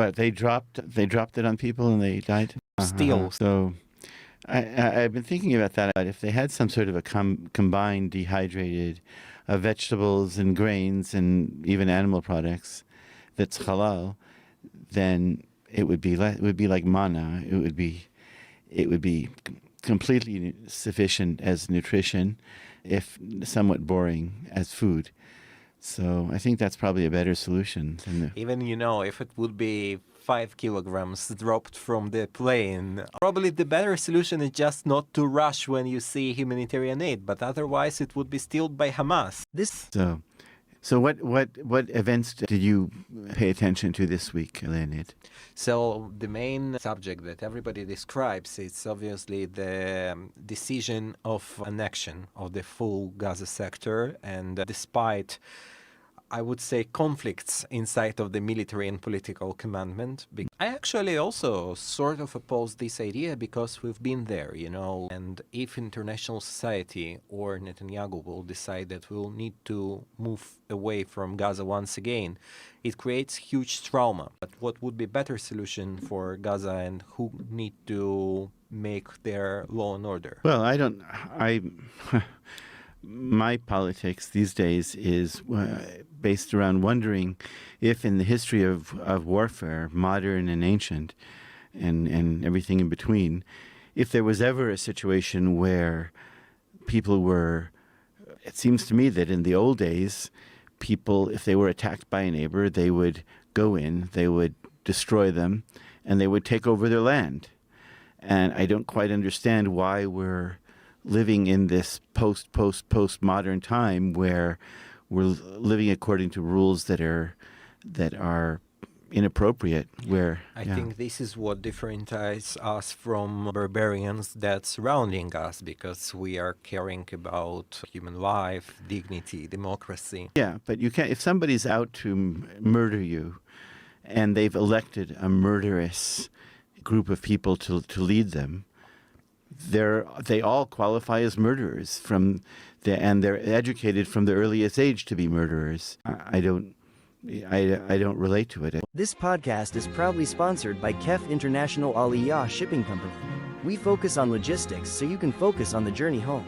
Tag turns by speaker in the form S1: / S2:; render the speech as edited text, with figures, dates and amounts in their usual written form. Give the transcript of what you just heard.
S1: what they dropped it on people and they died.
S2: Still.
S1: So I've been thinking about that. If they had some sort of a combined dehydrated vegetables and grains and even animal products that's halal, then it would be like manna. It would be completely sufficient as nutrition, if somewhat boring as food. So I think that's probably a better solution than
S2: Even, if it would be 5 kilograms dropped from the plane, probably the better solution is just not to rush when you see humanitarian aid, but otherwise it would be stealed by Hamas.
S1: So what events did you pay attention to this week, Leonid?
S2: So the main subject that everybody describes is obviously the decision of annexion of the full Gaza sector, and despite, I would say, conflicts inside of the military and political commandment. I actually also sort of oppose this idea because we've been there, and if international society or Netanyahu will decide that we'll need to move away from Gaza once again, it creates huge trauma. But what would be a better solution for Gaza, and who need to make their law and order?
S1: Well, my politics these days is based around wondering if in the history of warfare, modern and ancient, and everything in between, if there was ever a situation where people were, it seems to me that in the old days, people, if they were attacked by a neighbor, they would go in, they would destroy them, and they would take over their land. And I don't quite understand why we're living in this post-modern time where we're living according to rules that are inappropriate.
S2: I think this is what differentiates us from barbarians that's surrounding us, because we are caring about human life, dignity, democracy.
S1: Yeah, but you can't. If somebody's out to murder you, and they've elected a murderous group of people to lead them, they all qualify as murderers and they're educated from the earliest age to be murderers. I don't relate to it.
S3: This podcast is proudly sponsored by Kef International Aliyah Shipping Company. We focus on logistics so you can focus on the journey home.